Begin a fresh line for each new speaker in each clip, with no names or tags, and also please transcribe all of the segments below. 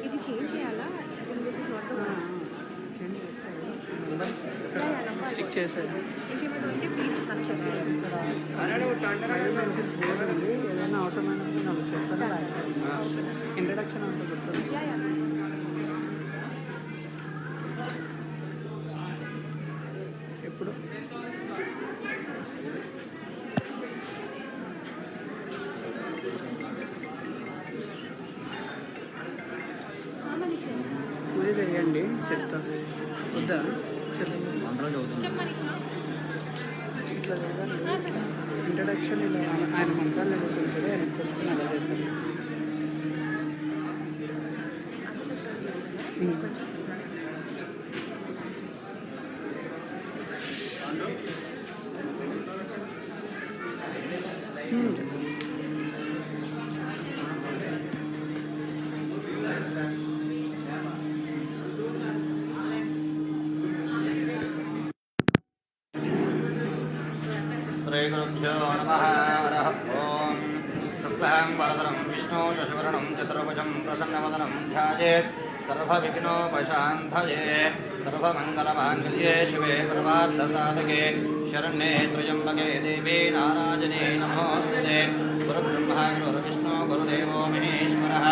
ఇది చేంజ్ చేయాలా? This is not the one.
Stick చేసేది
ఇంకేమైనా ఉంటే ప్లీజ్ నాకు చెప్పండి.
ఏదైనా అవసరమైనది నాకు చెప్తాను. ఇంట్రడక్షన్ అంటే చెప్తాను. ఎప్పుడు పూజ చేయండి చెప్తా. వద్దా ఇట్లా చదవండి. ఇంట్రడక్షన్ ఇలా ఆయన మంత్రాలు చదువుతుంటారు. ఆయన క్వశ్చన్ అలా చేస్తారు.
श्रीगुरुभ्यो नमः। हरः ओम्। शुक्लां वरदनं विष्णु शशिवर्णं चतुर्भुजं प्रसन्नवदनं ध्यायेत् सर्वविघ्नोपशान्तये। सर्वमङ्गलमाङ्गल्ये शिवे सर्वार्थसाधके शरण्ये त्र्यम्बके देवी नारायणे नमोऽस्तुते। गुरुब्रह्मा गुरुर्विष्णु गुरुदेवो महेश्वरः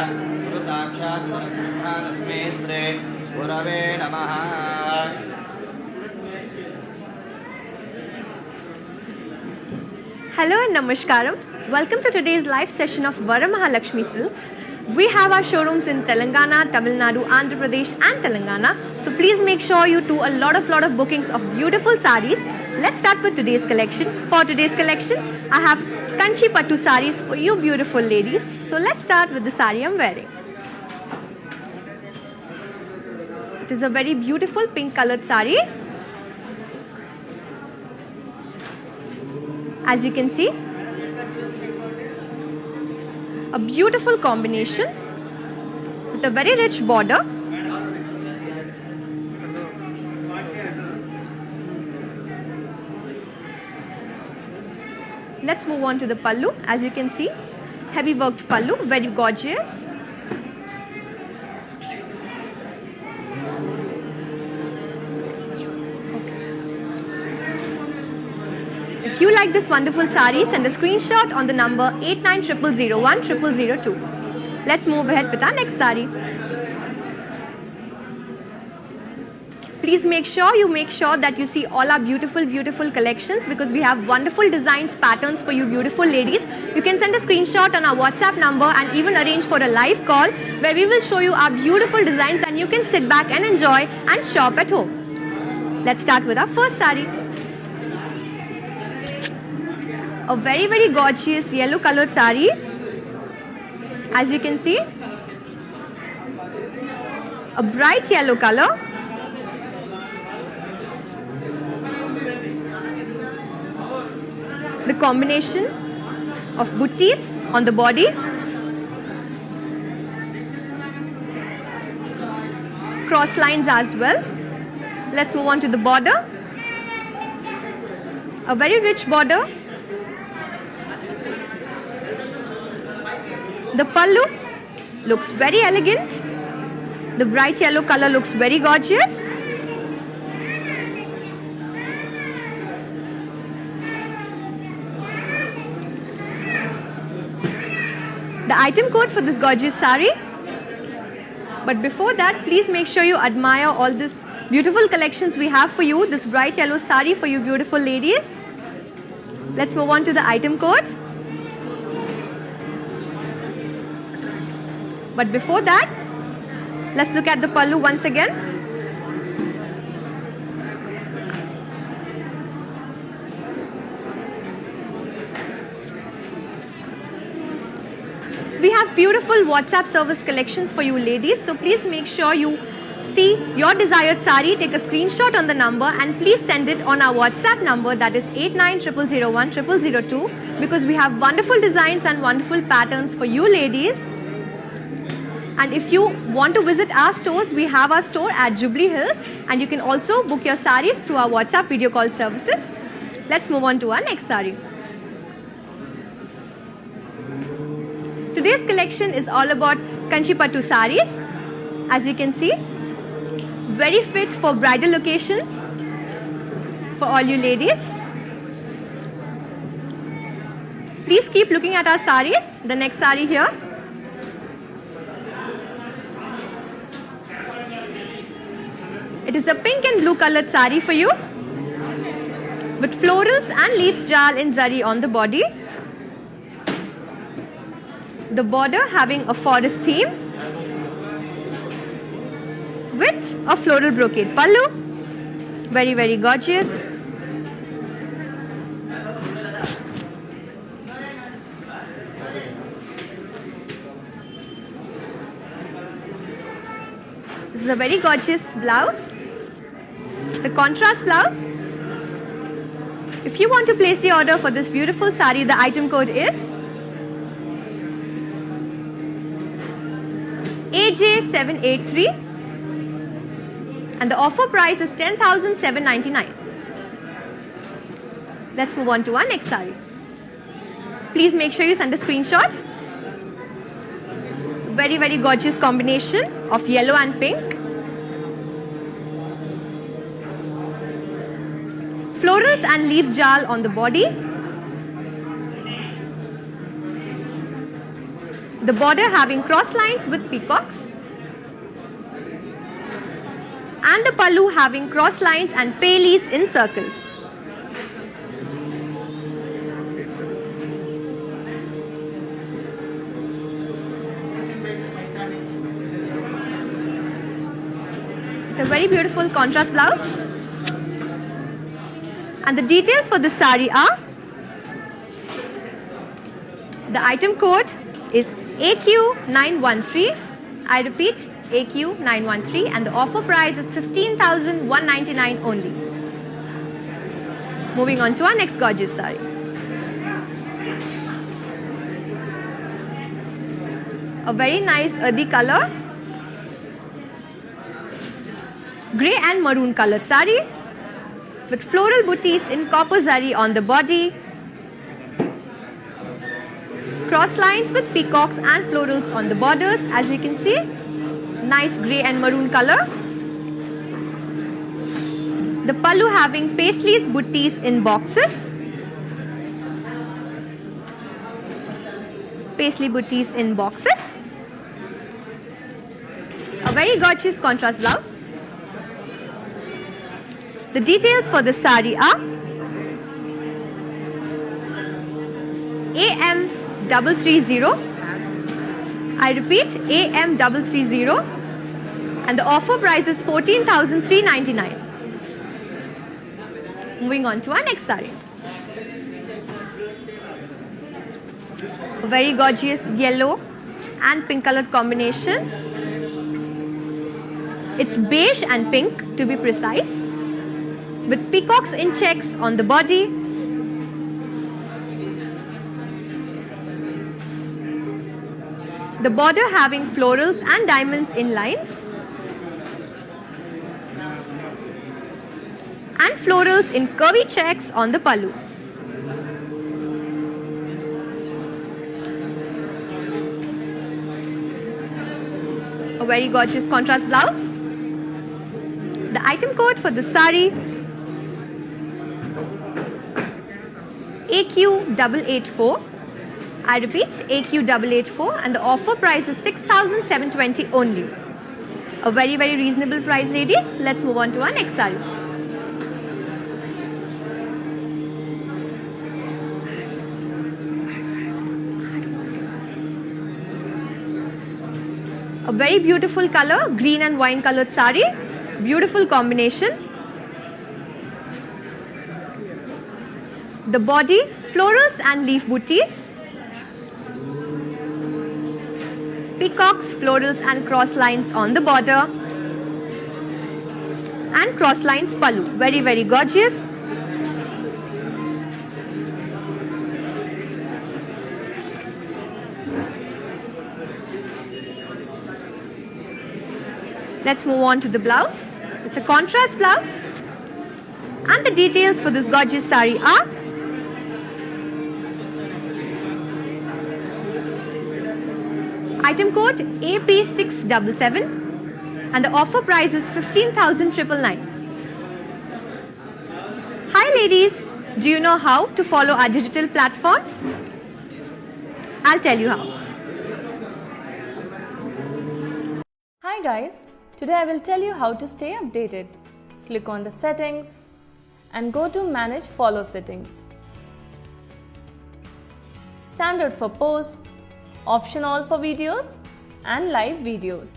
गुरुसाक्षात् परब्रह्म तस्मै श्री गुरवे नमः।
Hello and Namaskaram. Welcome to today's live session of Varamahalakshmi Silks. We have our showrooms in Telangana, Tamil Nadu, Andhra Pradesh and Telangana. So please make sure you do a lot of bookings of beautiful sarees. Let's start with today's collection. For today's collection, I have Kanchi Pattu sarees for you beautiful ladies. So let's start with the saree I'm wearing. It is a very beautiful pink colored saree. As you can see, a beautiful combination with a very rich border. Let's move on to the pallu. As you can see, heavy worked pallu, very gorgeous. If you like this wonderful saree, send a screenshot on the number 8900010002. Let's move ahead with our next saree. Please make sure that you see all our beautiful collections, because we have wonderful designs, patterns for you beautiful ladies. You can send a screenshot on our WhatsApp number and even arrange for a live call where we will show you our beautiful designs and you can sit back and enjoy and shop at home. Let's start with our first saree. A very gorgeous yellow colored saree. As you can see, a bright yellow color. The combination of buttis on the body, cross lines as well. Let's move on to the border. A very rich border. The pallu looks very elegant. The bright yellow color looks very gorgeous. The item code for this gorgeous saree. But before that, please make sure you admire all this beautiful collections we have for you. This bright yellow saree for you beautiful ladies. Let's move on to the item code. But before that, let's look at the pallu once again. We have beautiful WhatsApp service collections for you ladies. So please make sure you see your desired saree, take a screenshot on the number and please send it on our WhatsApp number, that is 8900010002, because we have wonderful designs and wonderful patterns for you ladies. And if you want to visit our stores, we have our store at Jubilee Hills and you can also book your sarees through our WhatsApp video call services. Let's move on to our next saree. Today's collection is all about Kanchipattu sarees. As you can see, very fit for bridal occasions for all you ladies. Please keep looking at our sarees. The next saree here. It is a pink and blue colored saree for you, with florals and leaves jal in zari on the body. The border having a forest theme with a floral brocade pallu. Very, very gorgeous. This is a very gorgeous blouse. The contrast blouse. If you want to place the order for this beautiful saree, the item code is AJ783 and the offer price is 10,799. Let's move on to our next saree. Please make sure you send a screenshot. Very, very gorgeous combination of yellow and pink. Florals and leaves jal on the body. The border having cross lines with peacocks. And the pallu having cross lines and paileys in circles. It's a very beautiful contrast blouse. And the details for this saree are, the item code is AQ913. I repeat, AQ913, and the offer price is 15,199 only. Moving on to our next gorgeous saree. A very nice earthy color, grey and maroon colored saree with floral booties in copper zari on the body, cross lines with peacocks and florals on the borders. As you can see, nice grey and maroon color. The pallu having paisleys booties in boxes, paisley booties in boxes. A very gorgeous contrast blouse. The details for this saree are AM330. I repeat, AM330, and the offer price is 14,399. Moving on to our next saree. A very gorgeous yellow and pink colored combination. It's beige and pink to be precise, with peacocks in checks on the body. The border having florals and diamonds in lines. And florals in curvy checks on the pallu. A very gorgeous contrast blouse. The item code for this saree, AQ884. I repeat, AQ884, and the offer price is 6,720 only. A very, very reasonable price, ladies. Let's move on to our next saree. A very beautiful color, green and wine colored saree. Beautiful combination. The body, florals and leaf booties. Peacocks, florals and cross lines on the border. And cross lines pallu. Very, very gorgeous. Let's move on to the blouse. It's a contrast blouse. And the details for this gorgeous saree are Item code AP677 and the offer price is 15,999. Hi ladies, do you know how to follow our digital platforms? I'll tell you how.
Hi guys, today I will tell you how to stay updated. Click on the settings and go to manage follow settings. Standard for posts, optional for videos and live videos.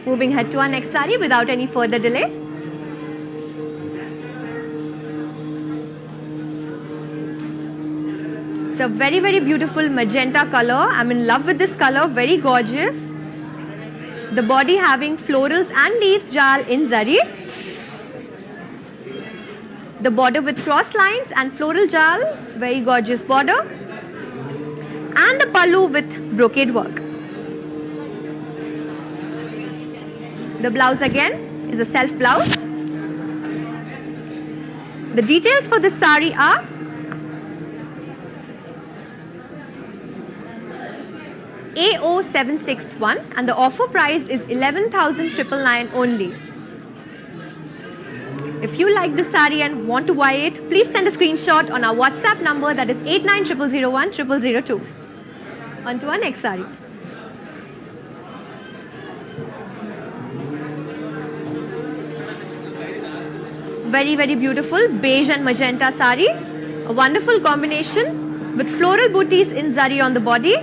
Moving ahead to our next saree without any further delay. It's a very, very beautiful magenta color. I'm in love with this color, very gorgeous. The body having florals and leaves jal in zari. The border with cross lines and floral jal, very gorgeous border. And the pallu with brocade work. The blouse again is a self blouse. The details for this saree are A0761 and the offer price is 11,999 only. If you like this saree and want to buy it, please send a screenshot on our WhatsApp number, that is 8900010002. On to our next saree. Very, very beautiful beige and magenta saree. A wonderful combination with floral booties in zari on the body.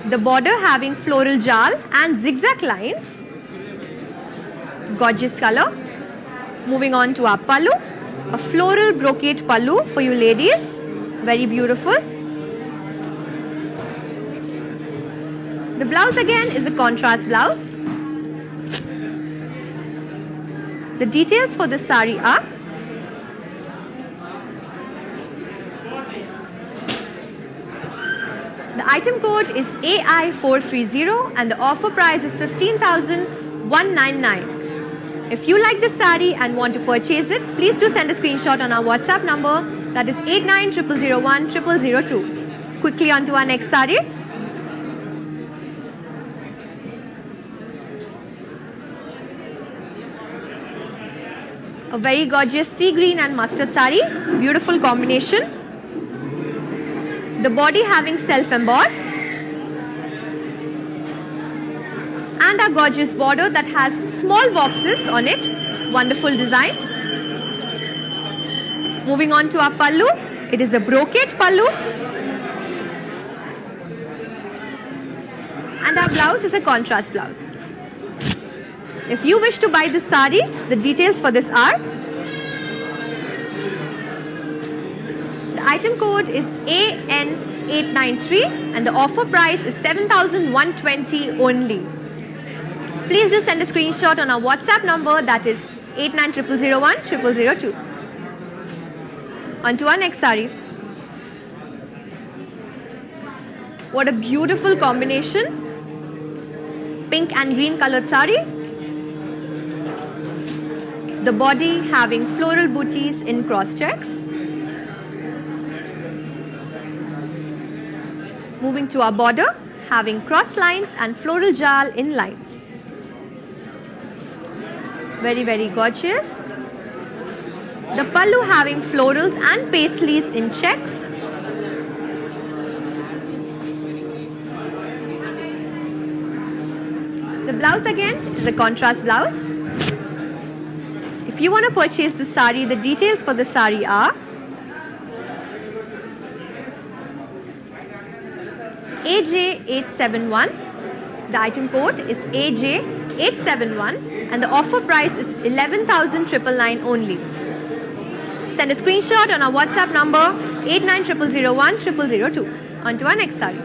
The border having floral jal and zigzag lines. Gorgeous color. Moving on to our pallu. A floral brocade pallu for you ladies. Very beautiful. The blouse again is a contrast blouse. The details for this saree are the item code is AI430 and the offer price is 15,199. If you like this saree and want to purchase it, please do send a screenshot on our WhatsApp number, that is 8900010002. Quickly on to our next saree. A very gorgeous sea green and mustard saree, beautiful combination. The body having self-embossed and a gorgeous border that has small boxes on it, wonderful design. Moving on to our pallu, it is a brocade pallu and our blouse is a contrast blouse. If you wish to buy this saree, the details for this are the item code is AN893 and the offer price is 7,120 only. Please do send a screenshot on our WhatsApp number, that is 8900010002. On to our next saree. What a beautiful combination. Pink and green colored saree. The body having floral booties in cross checks. Moving to our border, having cross lines and floral jal in lines. Very, very gorgeous. The pallu having florals and paisleys in checks. The blouse again is a contrast blouse. If you want to purchase this saree, the details for the saree are AJ871. The item code is AJ871 and the offer price is 11,999 only. Send a screenshot on our WhatsApp number 8900010002. On to our next saree.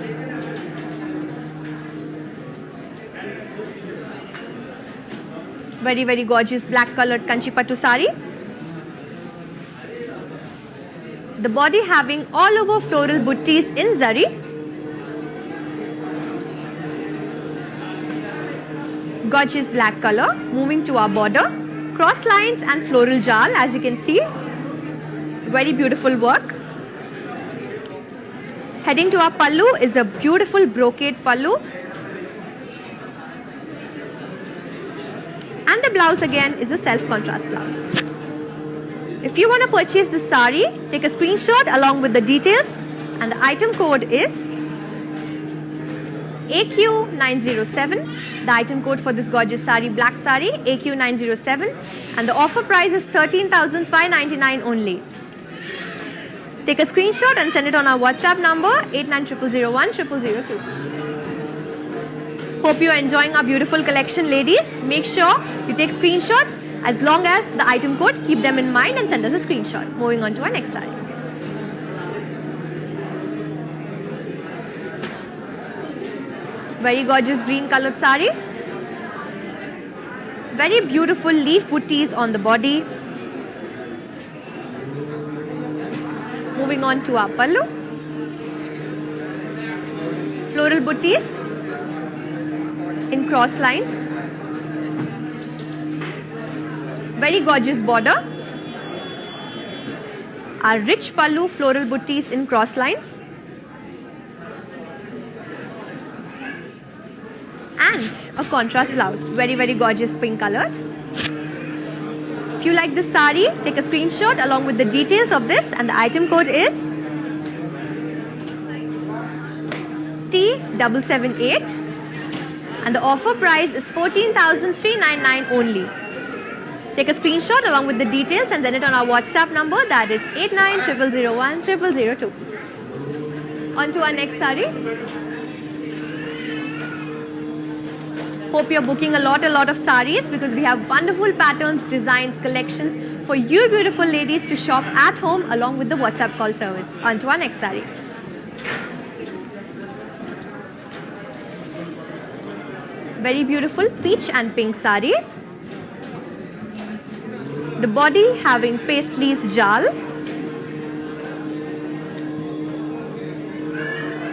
Very, very gorgeous black colored kanchipattu saree. The body having all over floral buttis in zari. gorgeous black color. Moving to our border, cross lines and floral jal, as you can see. Very beautiful work. Heading to our pallu is a beautiful brocade pallu. And the blouse again is a self contrast blouse. If you want to purchase this sari, take a screenshot along with the details, and the item code is AQ907. The item code for this gorgeous sari, black sari, AQ907, and the offer price is 13,599 only. Take a screenshot and send it on our WhatsApp number 8900010002. Hope you are enjoying our beautiful collection, ladies. Make sure you take screenshots as long as the item code. Keep them in mind and send us a screenshot. Moving on to our next sari. Very gorgeous green colored sari. Very beautiful leaf booties on the body. Moving on to our pallu. Floral booties in cross lines. Very gorgeous border. Our rich pallu, floral booties in cross lines. And a contrast blouse, very gorgeous pink colored. If you like this sari, take a screenshot along with the details of this, and the item code is T778, and the offer price is 14,399 only. Take a screenshot along with the details and send it on our WhatsApp number, that is 8900010002. On to our next sari. Hope you're booking a lot of saris, because we have wonderful patterns, designs, collections for you beautiful ladies to shop at home along with the WhatsApp call service. On to our next sari. Very beautiful peach and pink sari. The body having paisleys jal.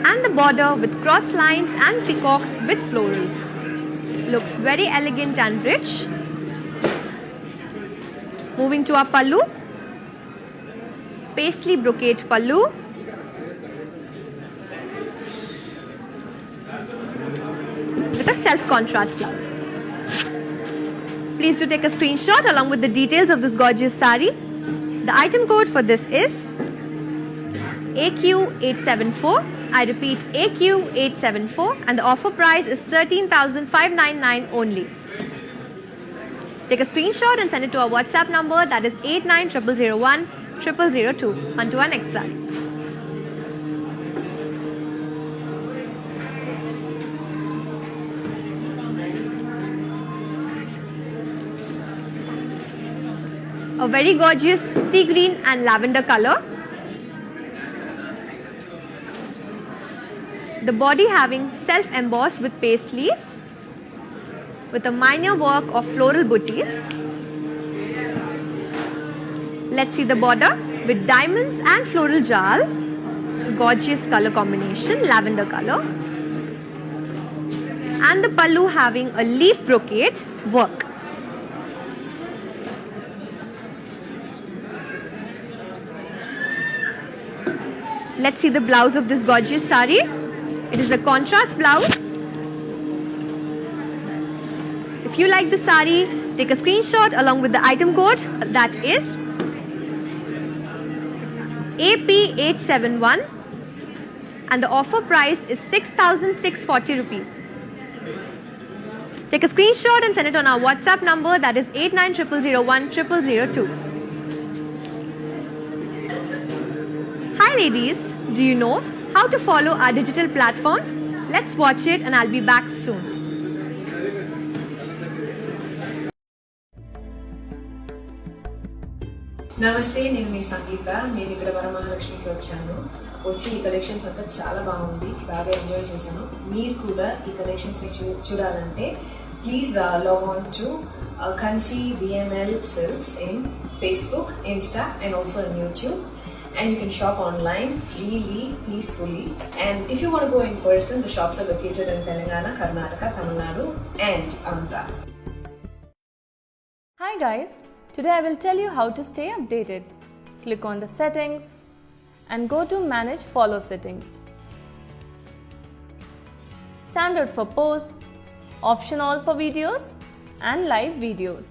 And the border with cross lines and peacocks with florals. Looks very elegant and rich. Moving to our pallu. Paisley brocade pallu. With a self-contrast blouse. Please do take a screenshot along with the details of this gorgeous sari. The item code for this is AQ874. I repeat, AQ874, and the offer price is 13,599 only. Take a screenshot and send it to our WhatsApp number, that is 8900010002. On to our next sari. A very gorgeous sea green and lavender color. The body having self-embossed with paisleys with a minor work of floral booties. Let's see the border with diamonds and floral jal. Gorgeous color combination, lavender color. And the pallu having a leaf brocade work. Let's see the blouse of this gorgeous sari. It is a contrast blouse. If you like the sari, take a screenshot along with the item code, that is AP871, and the offer price is 6,640 rupees. Take a screenshot and send it on our WhatsApp number, that is 8900010002. Hi ladies, do you know how to follow our digital platforms? Let's watch it and I'll be back soon.
నమస్తే, నేను మీ సంగీత. నేను ఇక్కడ వరమహాలక్ష్మికి వచ్చాను. వచ్చి ఈ collections అంతా చాలా బాగుంది, బాగా ఎంజాయ్ చేశాను. మీరు కూడా ఈ కలెక్షన్స్ని చూడాలంటే please log on to Kanchi VML Silks in Facebook, Insta and also on YouTube. and you can shop online freely, peacefully. And if you want to go in person, the shops are located in Telangana, Karnataka, Tamil Nadu and Andhra.
Hi guys, today I will tell you how to stay updated. Click on the settings and go to manage follow settings. Standard for posts, option all for videos and live videos.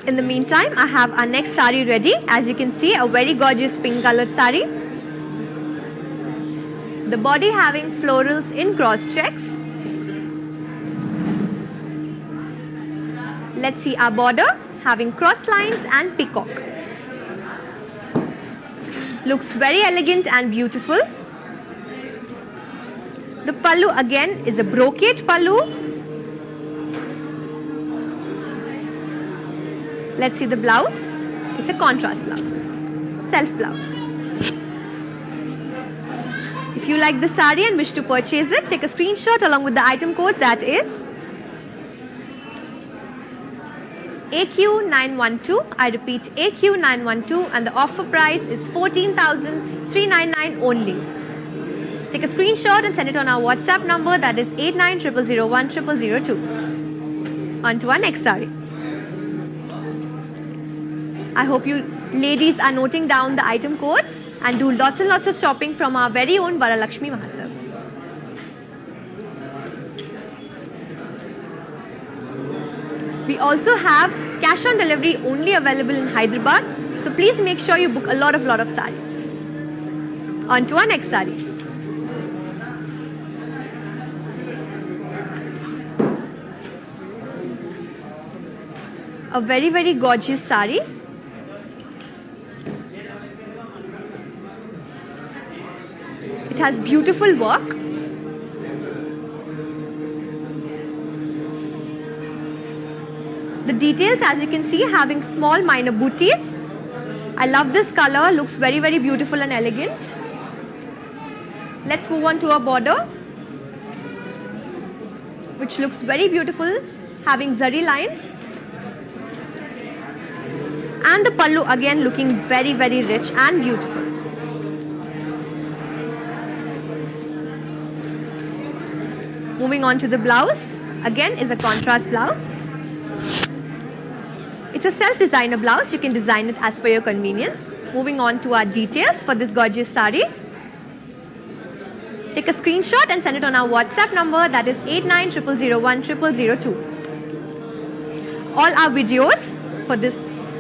In the meantime, I have our next sari ready. As you can see, a very gorgeous pink colored sari. The body having florals in cross checks. Let's see our border having cross lines and peacock. Looks very elegant and beautiful. The pallu again is a brocade pallu. Let's see the blouse. It's a contrast blouse, self blouse. If you like the sari and wish to purchase it, take a screenshot along with the item code, that is AQ912. I repeat, AQ912, and the offer price is 14,399 only. Take a screenshot and send it on our WhatsApp number, that is 8900010002. On to our next sari. I hope you ladies are noting down the item codes and do lots and lots of shopping from our very own Varalakshmi Mahasabha. We also have cash on delivery only available in Hyderabad, so please make sure you book a lot of sarees. On to our next saree. A very, very gorgeous saree. It has beautiful work. The details, as you can see, having small minor booties. I love this color, looks very, very beautiful and elegant. Let's move on to our border, which looks very beautiful, having zari lines. And the pallu again looking very, very rich and beautiful. Moving on to the blouse, again is a contrast blouse. It's a self-designer blouse, you can design it as per your convenience. Moving on to our details for this gorgeous sari. Take a screenshot and send it on our WhatsApp number, that is 8900010002. All our videos for this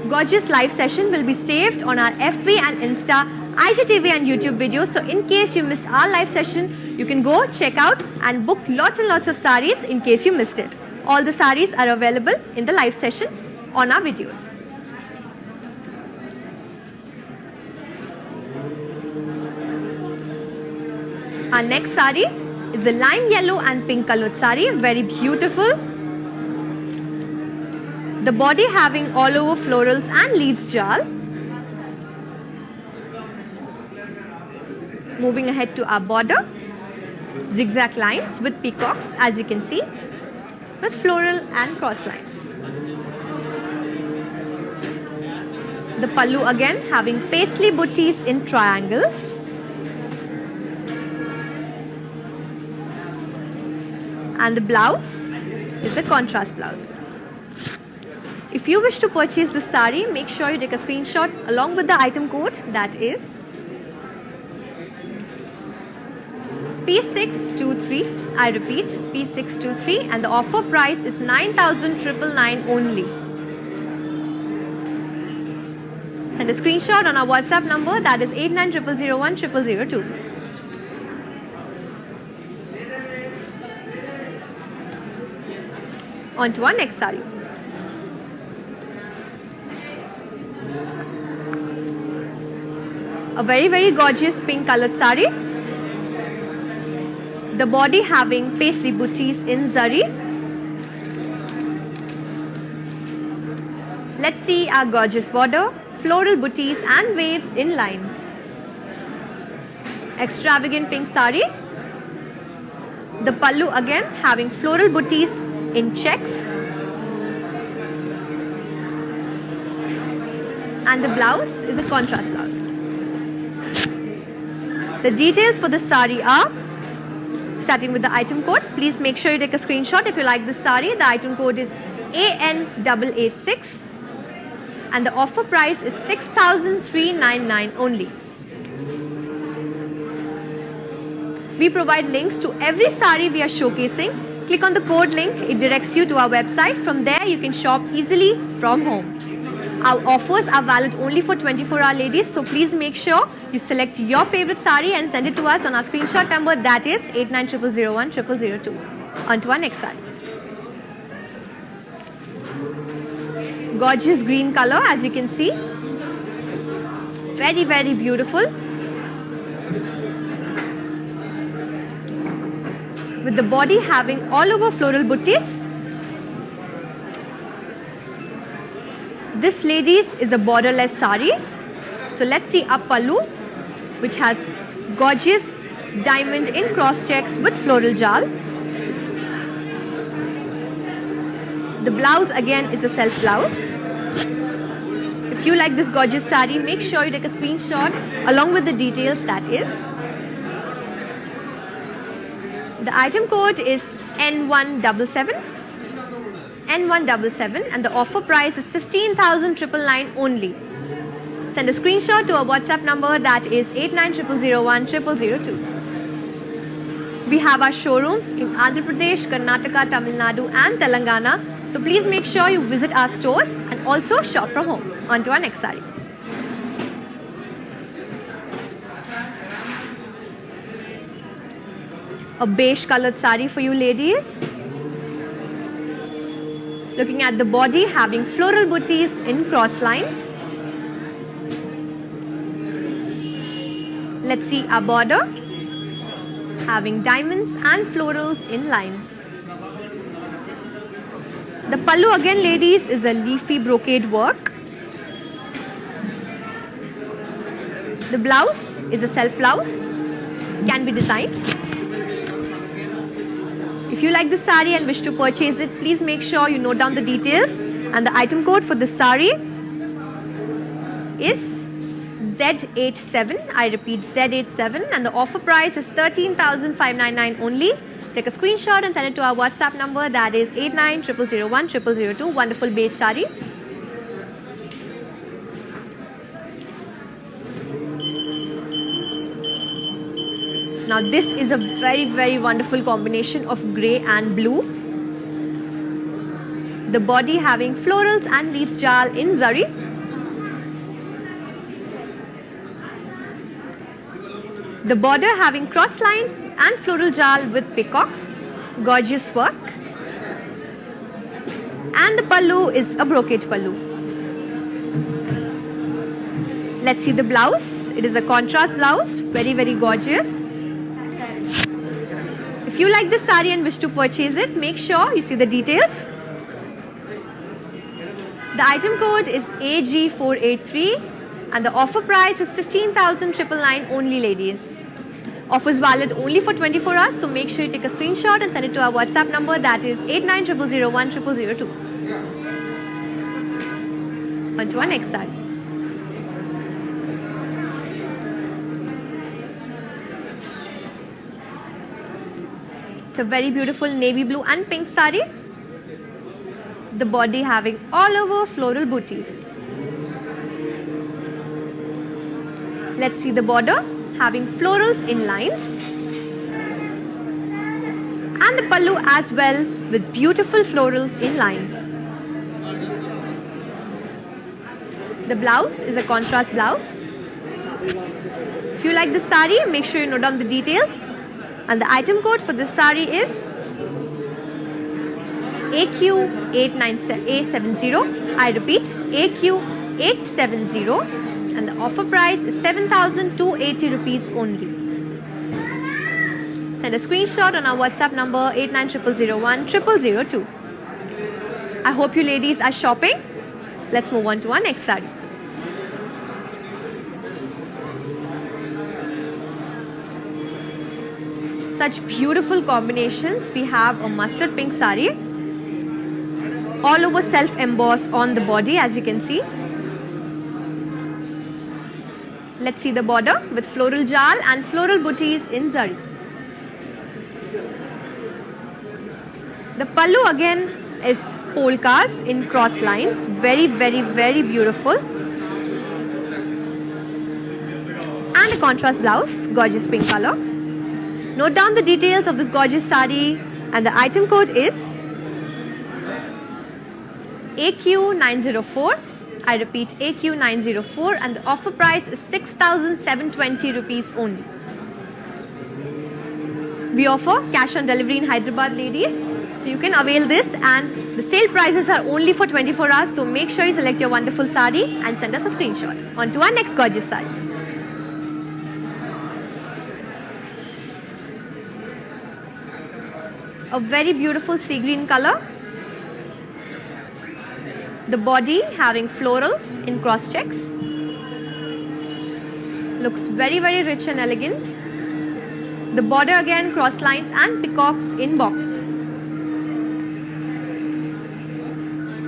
gorgeous live session will be saved on our FB and Insta, IGTV and YouTube videos. So in case you missed our live session, you can go check out and book lots and lots of sarees in case you missed it. All the sarees are available in the live session on our videos. Our next saree is the lime yellow and pink colored saree, very beautiful. The body having all over florals and leaves jal. Moving ahead to our border, zigzag lines with peacocks, as you can see, with floral and cross lines. The pallu again having paisley booties in triangles. And the blouse is a contrast blouse. If you wish to purchase this sari, make sure you take a screenshot along with the item code, that is P623. I repeat, P623, and the offer price is 9,999 only. Send a screenshot on our WhatsApp number, that is 8900010002. On to our next saree. A very, very gorgeous pink colored saree. The body having paisley booties in zari. Let's see our gorgeous border, floral booties and waves in lines. extravagant pink sari. The pallu again having floral booties in checks. And the blouse is a contrast blouse. The details for the sari are, starting with the item code. Please make sure you take a screenshot if you like this sari. The item code is AN886 and the offer price is 6,399 only. We provide links to every sari we are showcasing. Click on the code link, it directs you to our website. From there you can shop easily from home. Our offers are valid only for 24-hour ladies, so please make sure you select your favorite sari and send it to us on our screenshot number, that is 8900010002. On to our next sari. Gorgeous green color, as you can see. Very, very beautiful. With the body having all over floral booties. This, ladies, is a borderless sari. So let's see our pallu, which has gorgeous diamond in cross checks with floral jal. The blouse again is a self blouse. If you like this gorgeous sari, make sure you take a screenshot along with the details, that is. The item code is N177. N177 and the offer price is 15,999 only. Send a screenshot to our WhatsApp number, that is 8900010002. We have our showrooms in Andhra Pradesh, Karnataka, Tamil Nadu and Telangana. So please make sure you visit our stores and also shop from home. On to our next sari. A beige colored sari for you ladies. Looking at the body having floral booties in cross lines. Let's see our border having diamonds and florals in lines. The pallu again, ladies, is a leafy brocade work. The blouse is a self blouse, can be designed. If you like the sari and wish to purchase it, please make sure you note down the details, and the item code for this sari is Z87. I repeat, Z87, and the offer price is 13,599 only. Take a screenshot and send it to our WhatsApp number, that is 8900010002. Wonderful beige sari. Now this is a very, very wonderful combination of grey and blue. The body having florals and leaves jal in zari. The border having cross lines and floral jal with peacocks. Gorgeous work. And the pallu is a brocade pallu. Let's see the blouse. It is a contrast blouse. Very, very gorgeous. If you like this sari and wish to purchase it, make sure you see the details. The item code is AG483 and the offer price is 15,999 only, ladies. Offers valid only for 24 hours, so make sure you take a screenshot and send it to our WhatsApp number, that is 8900010002. On to our next sari. It's a very beautiful navy blue and pink sari. The body having all over floral booties. Let's see the border having florals in lines. And the pallu as well with beautiful florals in lines. The blouse is a contrast blouse. If you like the sari, make sure you note down the details. And the item code for this sari is AQ870. I repeat, AQ870. And the offer price is 7,280 rupees only. Send a screenshot on our WhatsApp number 8900010002. I hope you ladies are shopping. Let's move on to our next sari. such beautiful combinations. We have a mustard pink sari, all over self embossed on the body, as you can see. Let's see the border with floral jal and floral booties in zari. The pallu again is polkas in cross lines, very beautiful, and a contrast blouse, gorgeous pink color. Note down the details of this gorgeous sari, and the item code is AQ904. I repeat, AQ904, and the offer price is 6,720 rupees only. We offer cash on delivery in Hyderabad, ladies. So you can avail this, and the sale prices are only for 24 hours. So make sure you select your wonderful sari and send us a screenshot. On to our next gorgeous sari. A very beautiful sea green color. The body having florals in cross checks. Looks very rich and elegant. The border again cross lines and peacocks in boxes.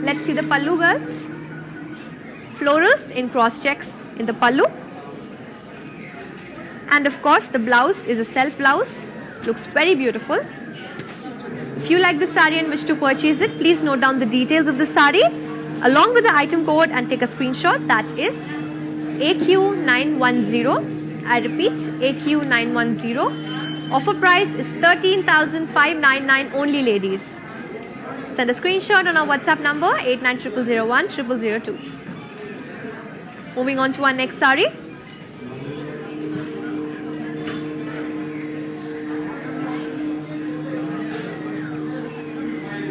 Let's see the pallu, girls. Florals in cross checks in the pallu. And of course the blouse is a self blouse. Looks very beautiful. If you like this sari and wish to purchase it, please note down the details of the sari along with the item code and take a screenshot. That is AQ910. I repeat, AQ910. Offer price is 13,599 only, ladies. Send a screenshot on our WhatsApp number 8900010002. Moving on to our next sari.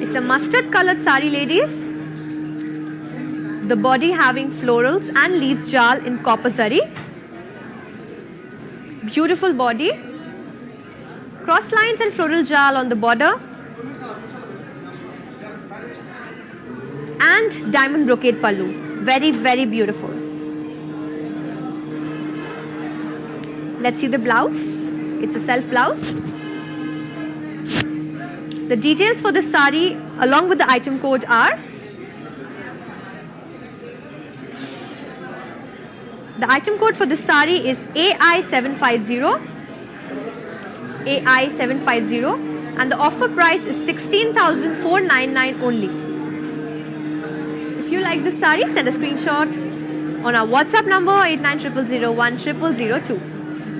It's a mustard colored sari, ladies. The body having florals and leaves jal in copper zari. Beautiful body. Cross lines and floral jal on the border. And diamond brocade pallu. Very beautiful. Let's see the blouse. It's a self blouse. The details for this sari along with the item code are: the item code for this sari is AI750. AI750, and the offer price is 16,499 only. If you like this sari, send a screenshot on our WhatsApp number 8900010002.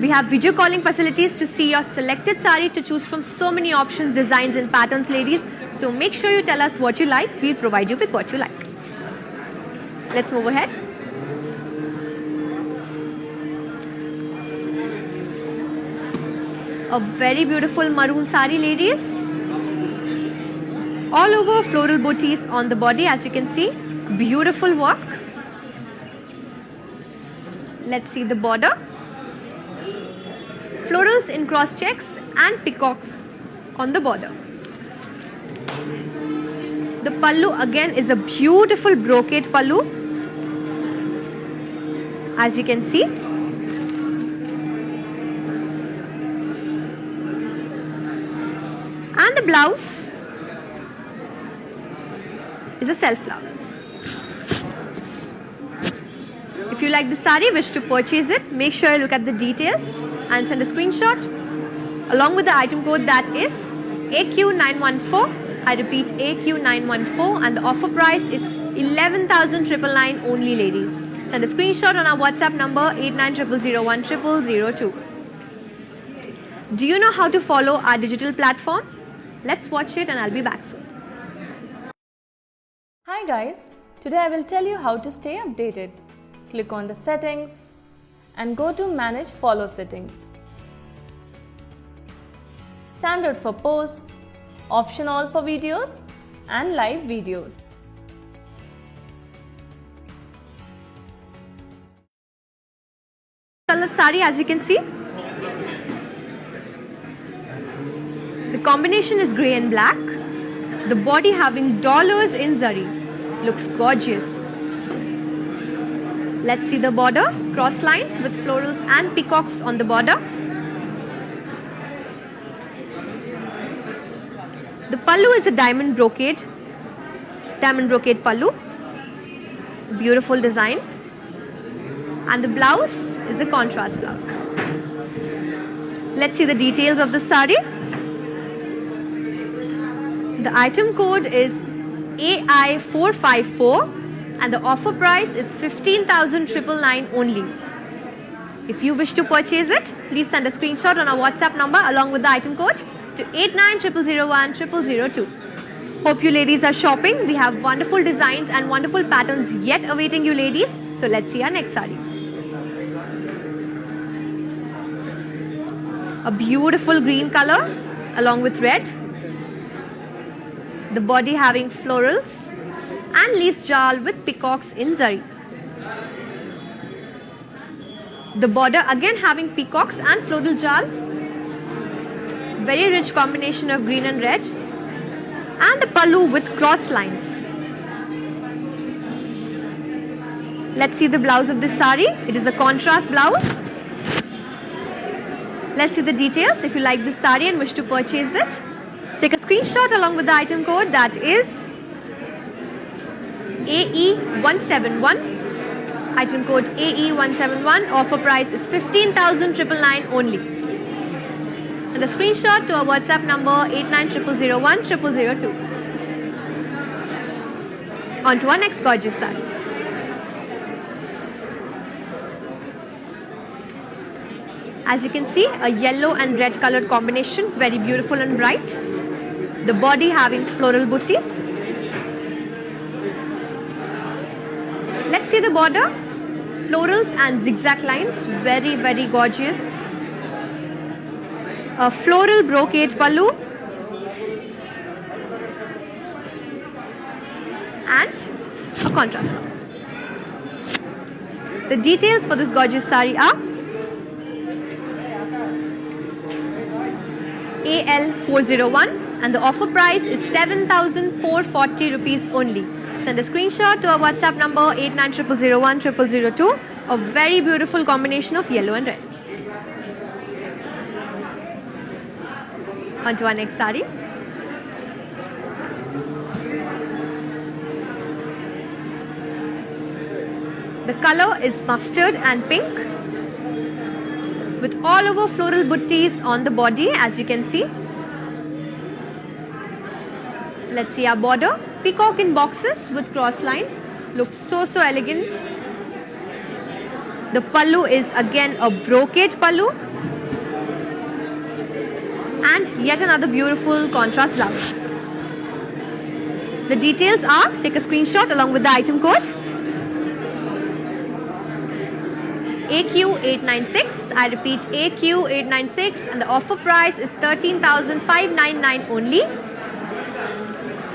We have video calling facilities to see your selected sari, to choose from so many options, designs and patterns, ladies. So make sure you tell us what you like. We'll provide you with what you like. Let's move ahead. A very beautiful maroon sari, ladies. All over floral booties on the body, as you can see. Beautiful work. Let's see the border. Florals in cross checks and peacocks on the border. The pallu again is a beautiful brocade pallu, as you can see. And the blouse is a self blouse. If you like the sari, wish to purchase it, make sure you look at the details and send a screenshot along with the item code, that is AQ914. I repeat, AQ914, and the offer price is 11,999 only, ladies. Send a screenshot on our WhatsApp number 8900010002. Do you know how to follow our digital platform? Let's watch it and I'll be back soon.
Hi guys, today I will tell you how to stay updated. Click on the settings and go to manage follow settings. Standard for posts, optional for videos and live videos.
Colored sari, as you can see. The combination is grey and black. The body having dollars in zari. Looks gorgeous. Let's see the border. Cross lines with florals and peacocks on the border. pallu is a diamond brocade pallu. Beautiful design. And the blouse is a contrast blouse. Let's see the details of the sari. The item code is AI454 and the offer price is 15,999 only. If you wish to purchase it, please send a screenshot on our WhatsApp number along with the item code to 8900010002. Hope you ladies are shopping. We have wonderful designs and wonderful patterns yet awaiting you ladies. So let's see our next sari. A beautiful green color along with red. The body having florals and leaves jal with peacocks in zari. The border again having peacocks and floral jal. Very rich combination of green and red. And the pallu with cross lines. Let's see the blouse of this sari. It is a contrast blouse. Let's see the details. If you like this sari and wish to purchase it, take a screenshot along with the item code, that is AE171. Item code AE171. Offer price is 15,999 only. And the screenshot to our WhatsApp number 8900010002. On to our next gorgeous sari. As you can see, a yellow and red colored combination, very beautiful and bright. The body having floral booties. Let's see the border. Florals and zigzag lines, very, very gorgeous. A floral brocade pallu and a contrast blouse. The details for this gorgeous sari are AL401 and the offer price is 7,440 rupees only. Send a screenshot to our WhatsApp number 8900010002. A very beautiful combination of yellow and red. On to our next sari. The color is mustard and pink with all over floral butties on the body, as you can see. Let's see our border. Peacock in boxes with cross lines. Looks so elegant. The pallu is again a brocade pallu. And yet another beautiful contrast blouse. The details are, take a screenshot along with the item code AQ896. I repeat, AQ896, and the offer price is 13,599 only.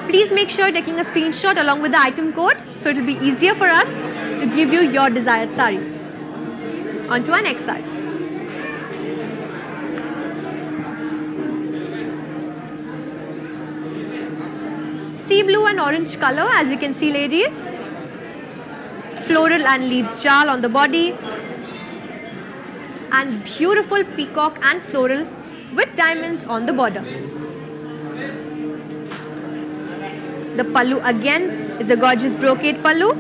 Please make sure taking a screenshot along with the item code so it will be easier for us to give you your desired sari. On to our next sari. Sea blue and orange color, as you can see ladies. Floral and leaves jal on the body. And beautiful peacock and floral with diamonds on the border. The pallu again is a gorgeous brocade pallu.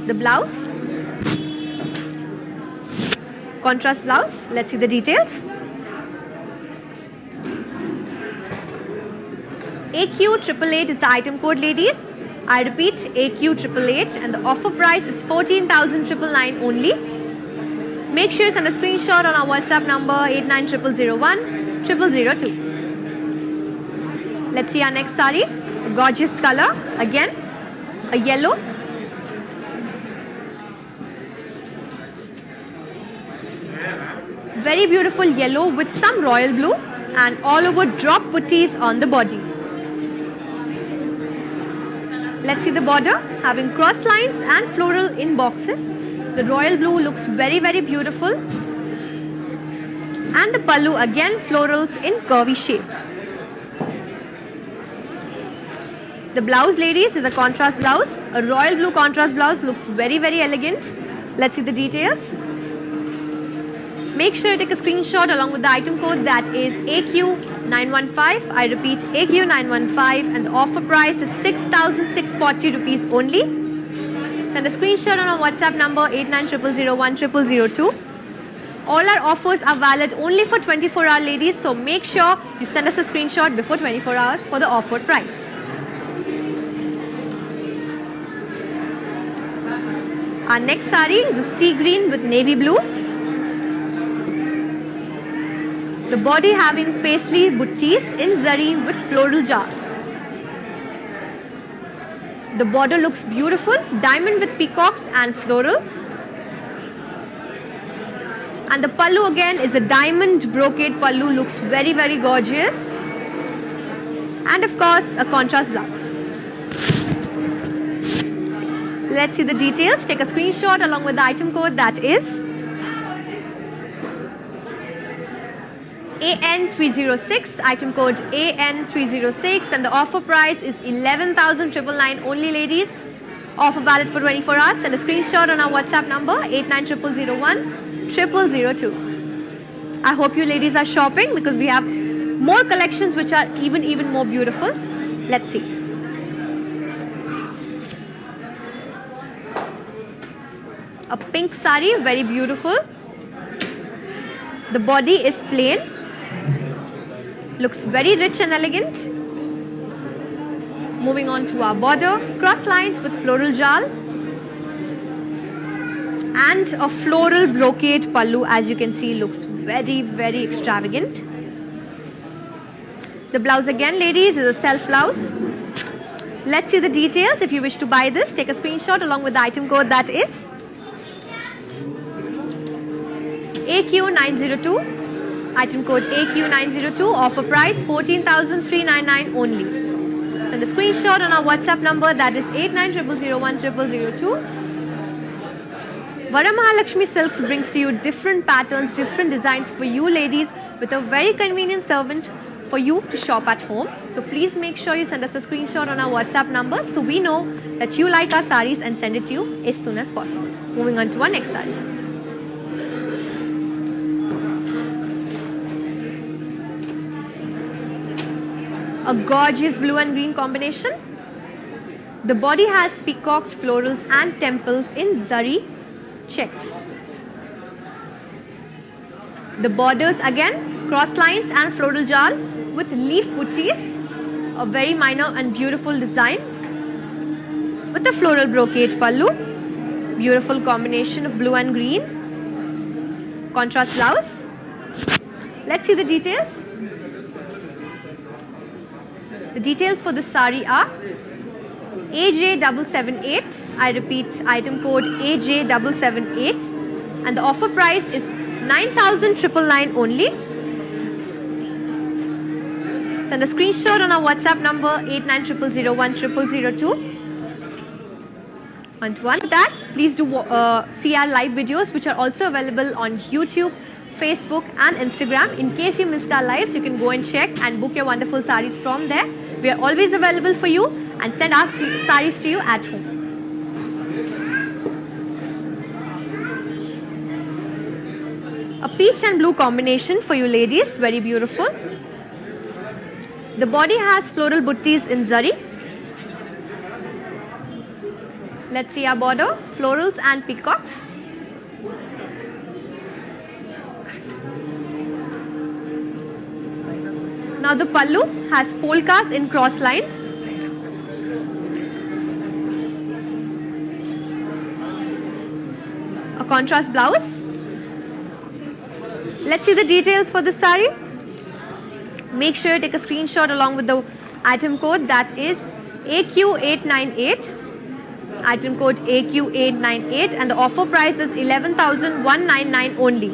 The blouse, contrast blouse. Let's see the details. AQ888 is the item code, ladies. I repeat, AQ888, and the offer price is 14,999 only. Make sure you send a screenshot on our WhatsApp number 8900010002. Let's see our next sari. A gorgeous color, again a yellow. Very beautiful yellow with some royal blue and all over drop butties on the body. Let's see the border having cross lines and floral in boxes. The royal blue looks very, very beautiful. And the pallu again florals in curvy shapes. The blouse, ladies, is a contrast blouse. A royal blue contrast blouse looks very, very elegant. Let's see the details. Make sure you take a screenshot along with the item code that is AQ915. I repeat, AQ915, and the offer price is 6,640 rupees only. Send a screenshot on our WhatsApp number 8900010002. All our offers are valid only for 24-hour ladies, so make sure you send us a screenshot before 24 hours for the offered price. Our next saree is a sea green with navy blue. The body having paisley buttees in zari with floral jar. The border looks beautiful, diamond with peacocks and florals. And the pallu again is a diamond brocade pallu, looks very, very gorgeous. And of course, a contrast blouse. Let's see the details. Take a screenshot along with the item code that is AN306, item code AN306, and the offer price is 11,999 only, ladies. Offer valid for 24 hours. Send a screenshot on our WhatsApp number 8900010002. I hope you ladies are shopping because we have more collections which are even more beautiful. Let's see. A pink sari, very beautiful. The body is plain. Looks very rich and elegant. Moving on to our border, cross lines with floral jal and a floral brocade pallu, as you can see, looks very, very extravagant. The blouse again, ladies, is a self blouse. Let's see the details. If you wish to buy this, take a screenshot along with the item code that is AQ902, item code AQ902, offer price 14,399 only. Send a screenshot on our WhatsApp number that is 8900010002. Varamahalakshmi Silks brings to you different patterns, different designs for you ladies with a very convenient servant for you to shop at home. So please make sure you send us a screenshot on our WhatsApp number so we know that you like our sarees and send it to you as soon as possible. Moving on to our next saree. A gorgeous blue and green combination. The body has peacocks, florals and temples in zari checks. The borders again, cross lines and floral jal with leaf buttees. A very minor and beautiful design. With the floral brocade pallu. Beautiful combination of blue and green. Contrast blouse. Let's see the details. The details for this saree are AJ778, I repeat, item code AJ778, and the offer price is 9,999 only. Send a screenshot on our WhatsApp number 8900010002. And one with that, please do see our live videos which are also available on YouTube, Facebook and Instagram. In case you missed our lives, you can go and check and book your wonderful sarees from there. We are always available for you and send our sarees to you at home. A peach and blue combination for you ladies, very beautiful. The body has floral buttees in zari. Let's see our border, florals and peacocks. Now the pallu has polkas in cross lines. A contrast blouse. Let's see the details for this saree. Make sure you take a screenshot along with the item code that is AQ898. Item code AQ898 and the offer price is 11,199 only.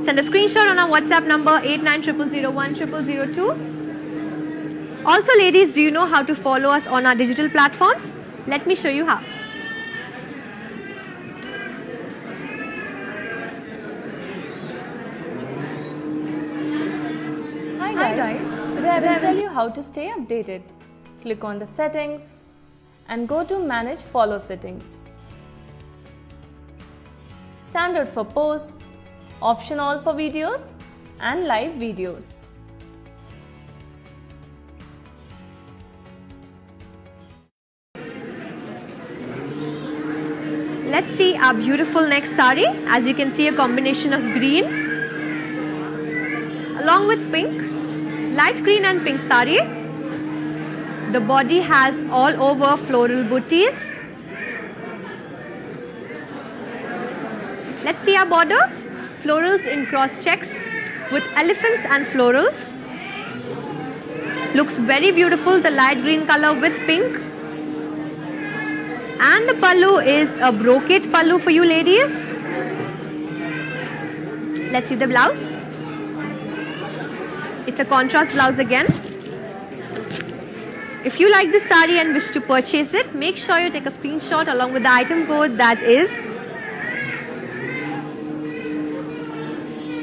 Send a screenshot on our WhatsApp number 8900010002. Also ladies, do you know how to follow us on our digital platforms? Let me show you how.
Hi guys, today I will tell you how to stay updated. Click on the settings and go to manage follow settings. standard for posts, option all for videos, and live videos.
Let's see our beautiful next sari. As you can see, a combination of green along with pink, light green and pink sari. The body has all over floral booties. Let's see our border. Florals in cross checks with elephants and florals. Looks very beautiful, the light green color with pink. And the pallu is a brocade pallu for you ladies. Let's see the blouse. It's a contrast blouse again. If you like this sari and wish to purchase it, make sure you take a screenshot along with the item code, that is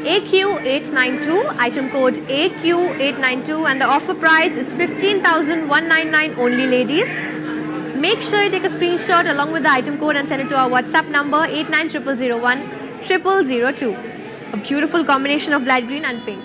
AQ892, item code AQ892, and the offer price is 15,199 only ladies. Make sure you take a screenshot along with the item code and send it to our WhatsApp number 8900010002. A beautiful combination of light green and pink.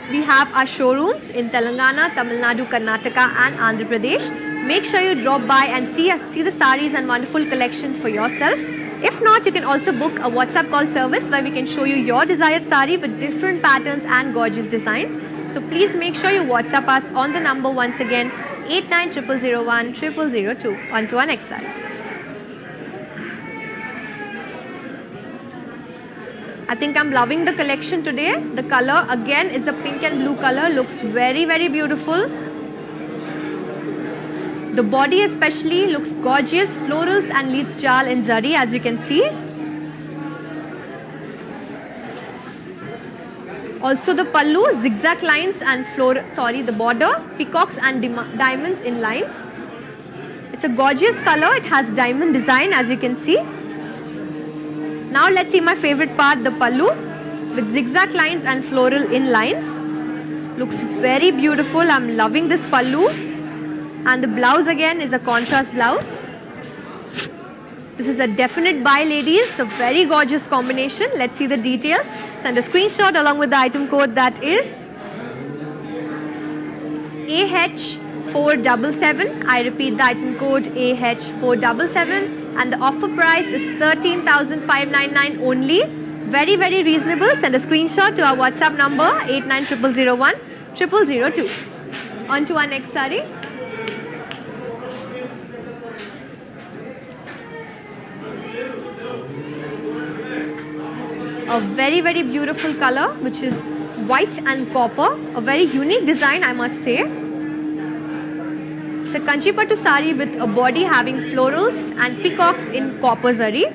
We have our showrooms in Telangana, Tamil Nadu, Karnataka and Andhra Pradesh. Make sure you drop by and see the sarees and wonderful collection for yourself. If not, you can also book a WhatsApp call service where we can show you your desired saree with different patterns and gorgeous designs. So please make sure you WhatsApp us on the number once again, 8900010002. On to our next saree. I think I'm loving the collection today. The color again is a pink and blue color. Looks very, very beautiful. The body especially looks gorgeous. Florals and leaves jal in zari, as you can see. Also the pallu, zigzag lines and the border, peacocks and diamonds in lines. It's a gorgeous color. It has diamond design, as you can see. Now let's see my favorite part, the pallu with zigzag lines and floral in lines. Looks very beautiful. I'm loving this pallu. And the blouse again is a contrast blouse. This is a definite buy ladies. It's a very gorgeous combination. Let's see the details. Send a screenshot along with the item code, that is AH477. I repeat the item code AH477. And the offer price is 13,599 only. Very, very reasonable. Send a screenshot to our WhatsApp number 8900010002. On to our next saree. A very, very beautiful color, which is white and copper. A very unique design, I must say. It's a Kanchipattu sari with a body having florals and peacocks in copper zari.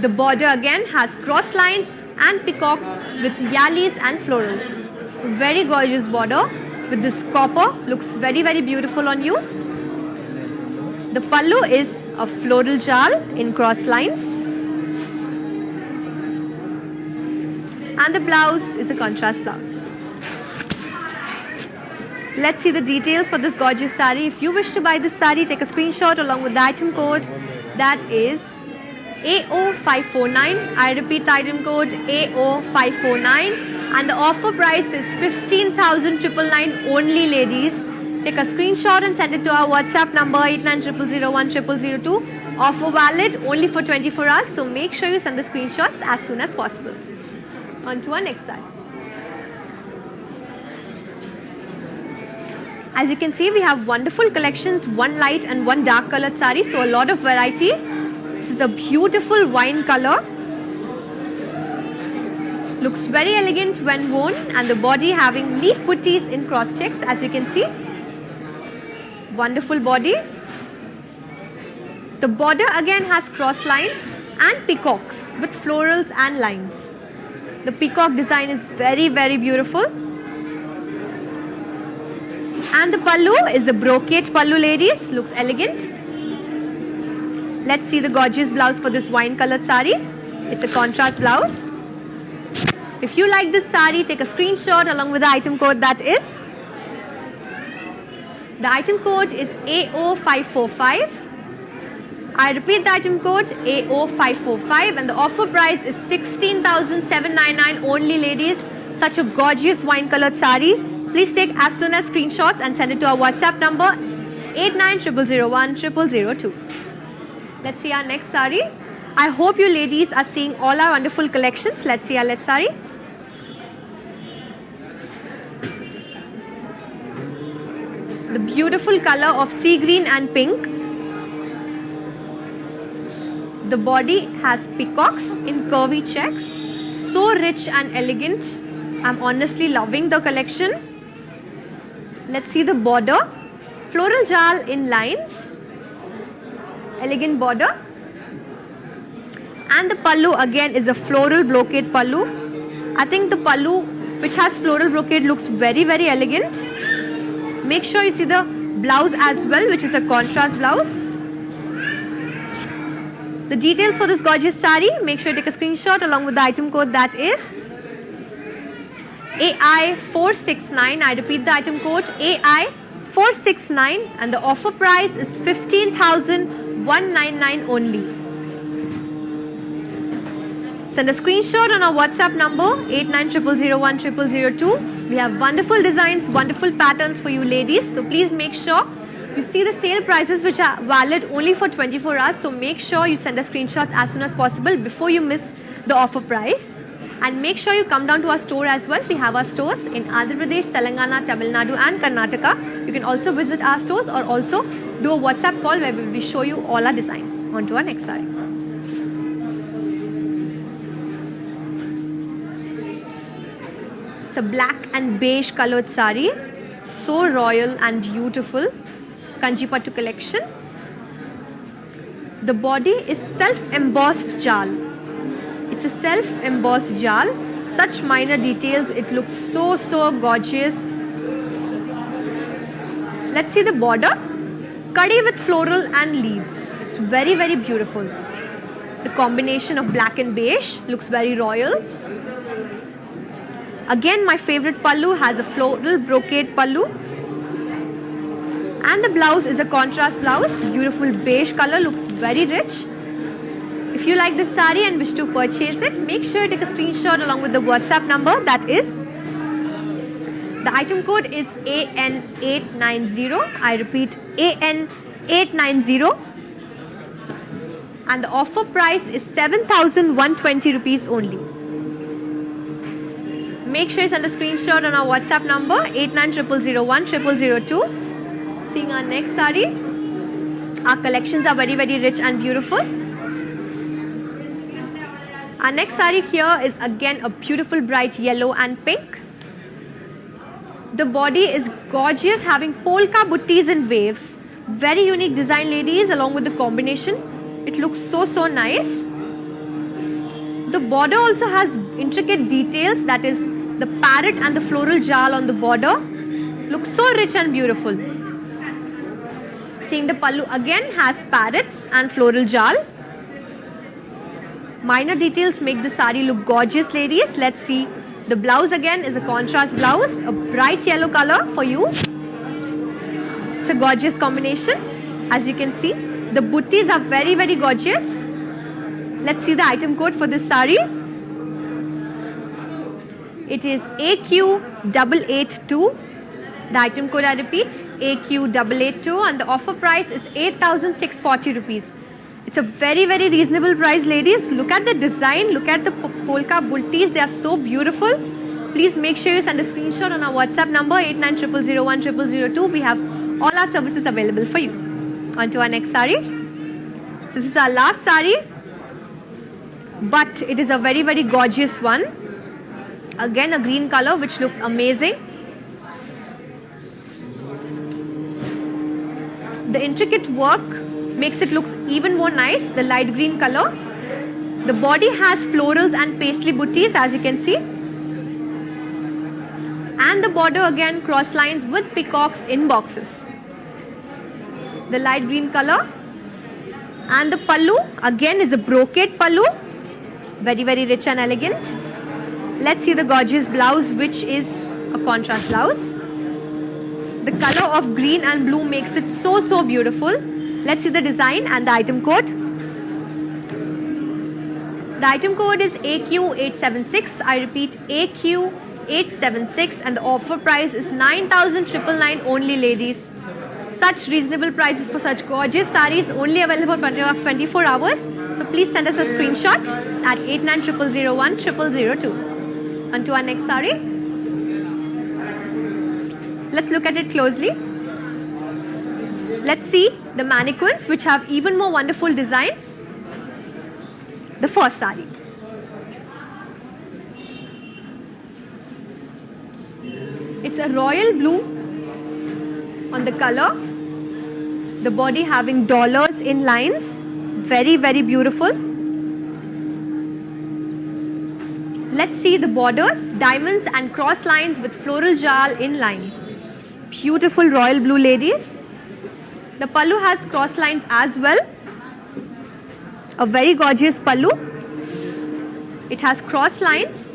The border again has cross lines and peacocks with yalis and florals. Very gorgeous border with this copper. Looks very, very beautiful on you. The pallu is a floral jal in cross lines. And the blouse is a contrast blouse. Let's see the details for this gorgeous saree. If you wish to buy this saree, take a screenshot along with the item code, that is AO549. I repeat the item code AO549. And the offer price is 15,999 only ladies. Take a screenshot and send it to our WhatsApp number 8900010002. Offer valid only for 24 hours. So make sure you send the screenshots as soon as possible. On to our next side. As you can see, we have wonderful collections, one light and one dark colored saree, so a lot of variety. This is a beautiful wine color. Looks very elegant when worn, and the body having leaf booties in cross checks, as you can see. Wonderful body. The border again has cross lines and peacocks with florals and lines. The peacock design is very, very beautiful. And the pallu is a brocade pallu ladies. Looks elegant. Let's see the gorgeous blouse for this wine colored saree. It's a contrast blouse. If you like this saree, take a screenshot along with the item code, that is. The item code is AO545. I repeat the item code AO545 and the offer price is 16,799 only, ladies. Such a gorgeous wine colored sari. Please take as soon as screenshots and send it to our WhatsApp number 8900010002. Let's see our next sari. I hope you ladies are seeing all our wonderful collections. Let's see our next sari. The beautiful color of sea green and pink. The body has peacocks in curvy checks. So rich and elegant. I'm honestly loving the collection. Let's see the border. Floral jal in lines. Elegant border. And the pallu again is a floral brocade pallu. I think the pallu which has floral brocade looks very, very elegant. Make sure you see the blouse as well, which is a contrast blouse. The details for this gorgeous sari, make sure you take a screenshot along with the item code, that is AI469. I repeat the item code AI469 and the offer price is 15,199 only. Send a screenshot on our WhatsApp number 8900010002. We have wonderful designs, wonderful patterns for you ladies. So please make sure you see the sale prices which are valid only for 24 hours. So make sure you send a screenshot as soon as possible before you miss the offer price. And make sure you come down to our store as well. We have our stores in Andhra Pradesh, Telangana, Tamil Nadu and Karnataka. You can also visit our stores or also do a WhatsApp call where we will show you all our designs. On to our next sari. It's a black and beige colored sari. So royal and beautiful. Kanjipattu collection. The body is self-embossed jal. It's a self-embossed jal. Such minor details. It looks so gorgeous. Let's see the border. Kadi with floral and leaves. It's very, very beautiful. The combination of black and beige looks very royal. Again, my favorite pallu has a floral brocade pallu. And the blouse is a contrast blouse. Beautiful beige color, looks very rich. If you like this sari and wish to purchase it, make sure you take a screenshot along with the WhatsApp number, that is, the item code is AN890. I repeat, AN890. And the offer price is 7,120 rupees only. Make sure you send a screenshot on our WhatsApp number 8900010002. Seeing our next sari. Our collections are very, very rich and beautiful. Our next sari here is again a beautiful bright yellow and pink. The body is gorgeous, having polka buttis and waves. Very unique design ladies, along with the combination. It looks so nice. The border also has intricate details, that is the parrot and the floral jal on the border. Looks so rich and beautiful. Seeing the pallu again has parrots and floral jal. Minor details make the sari look gorgeous ladies. Let's see. The blouse again is a contrast blouse, a bright yellow color for you. It's a gorgeous combination. As you can see, the buttis are very, very gorgeous. Let's see the item code for this sari. It is AQ882. The item code, I repeat, AQ882, and the offer price is 8,640 rupees. It's a very, very reasonable price, ladies. Look at the design, look at the polka buttis. They are so beautiful. Please make sure you send a screenshot on our WhatsApp number 8900010002. We have all our services available for you. On to our next sari. This is our last sari, but it is a very, very gorgeous one. Again, a green color which looks amazing. The intricate work makes it look even more nice. The light green color. The body has florals and paisley buttis, as you can see. And the border again cross lines with peacocks in boxes. The light green color. And the pallu again is a brocade pallu. Very, very rich and elegant. Let's see the gorgeous blouse, which is a contrast blouse. The color of green and blue makes it so beautiful. Let's see the design and the item code. The item code is AQ876. I repeat, AQ876, and the offer price is 9,999 only, ladies. Such reasonable prices for such gorgeous sarees, only available for 24 hours. So please send us a screenshot at 8900010002. On to our next saree. Let's look at it closely. Let's see the mannequins, which have even more wonderful designs. The first saree. It's a royal blue on the color. The body having dollars in lines. Very, very beautiful. Let's see the borders, diamonds and cross lines with floral jal in lines. Beautiful royal blue, ladies. The pallu has cross lines as well. A very gorgeous pallu. It has cross lines.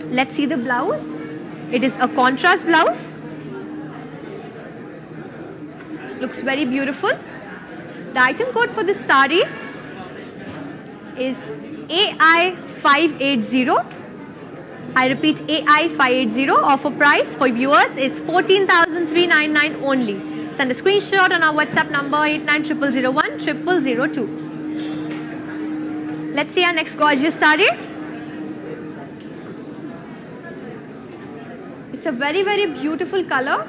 Let's see the blouse. It is a contrast blouse. Looks very beautiful. The item code for this saree is AI580. I repeat, AI580. Offer price for viewers is 14,399 only. Send a screenshot on our WhatsApp number 8900010002. Let's see our next gorgeous saree. It's a very, very beautiful color.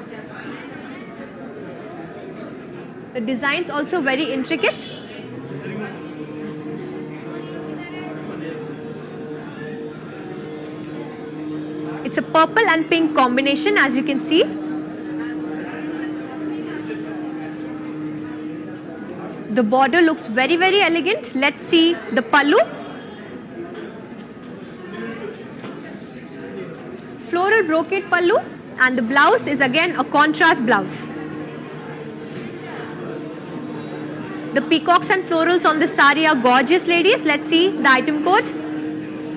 The design's also very intricate. It's a purple and pink combination, as you can see. The border looks very, very elegant. Let's see the pallu. Floral brocade pallu, and the blouse is again a contrast blouse. The peacocks and florals on this saree are gorgeous, ladies. Let's see the item code.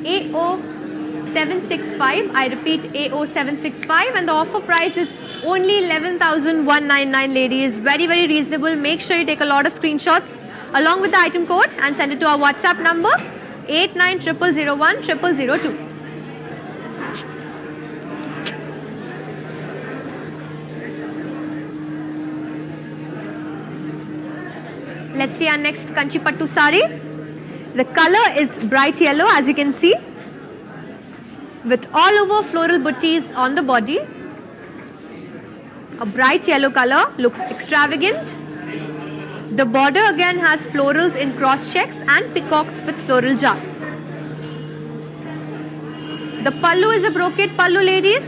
AO765. I repeat, AO765, and the offer price is only 11,199, ladies. Very, very reasonable. Make sure you take a lot of screenshots along with the item code and send it to our WhatsApp number 8900010002. Let's see our next Kanchi Pattu saree. The color is bright yellow, as you can see, with all over floral booties on the body. A bright yellow color, looks extravagant. The border again has florals in cross checks and peacocks with floral jar. The pallu is a brocade pallu, ladies.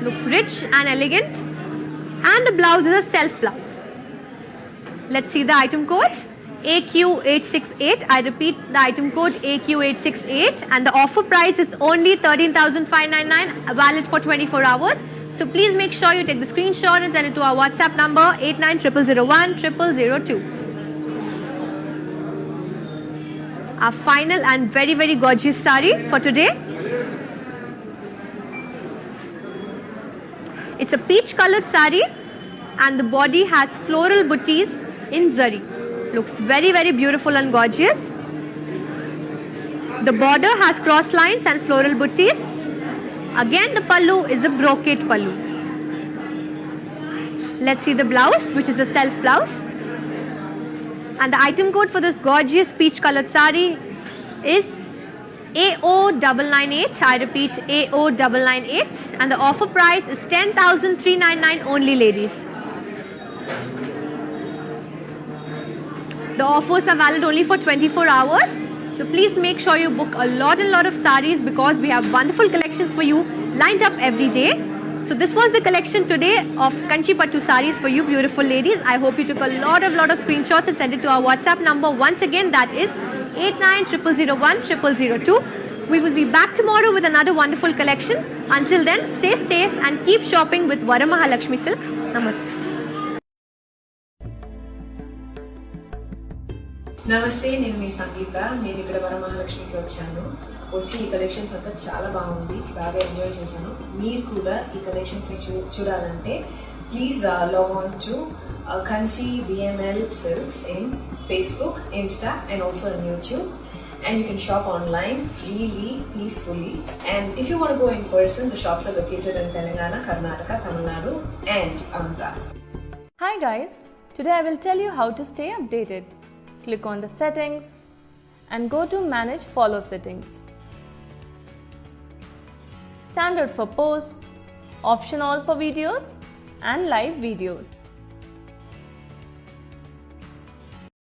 Looks rich and elegant. And the blouse is a self blouse. Let's see the item code. AQ868. I repeat, the item code AQ868, and the offer price is only 13,599, valid for 24 hours. So please make sure you take the screenshot and send it to our WhatsApp number 8900010002. Our final and very, very gorgeous saree for today. It's a peach colored saree, and the body has floral booties in zari. Looks very, very beautiful and gorgeous. The border has cross lines and floral booties. Again, the pallu is a brocade pallu. Let's see the blouse, which is a self blouse. And the item code for this gorgeous peach colored saree is AO998. I repeat, AO998. And the offer price is 10,399 only, ladies. The offers are valid only for 24 hours. So please make sure you book a lot of sarees, because we have wonderful collections for you lined up every day. So this was the collection today of Kanchi Pattu sarees for you beautiful ladies. I hope you took a lot of screenshots and sent it to our WhatsApp number. Once again, that is 8900010002. We will be back tomorrow with another wonderful collection. Until then, stay safe and keep shopping with Varamahalakshmi Silks. Namaste.
నమస్తే, నేను మీ సంగీత. నేను ఇక్కడ వరమహాలక్ష్మికి వచ్చాను. వచ్చి ఈ collections అంతా చాలా బాగుంది, బాగా ఎంజాయ్ చేశాను. మీరు కూడా ఈ కలెక్షన్స్ చూడాలంటే please log on to Kanchi VML Silks in Facebook, Insta and also on YouTube. And you can shop online freely, peacefully. And if you want to go in person, the shops are located in Telangana, Karnataka, Tamil Nadu and Andhra.
Hi guys, today I will tell you how to stay updated. Click on the settings and go to manage follow settings. Standard for posts, option all for videos and live videos.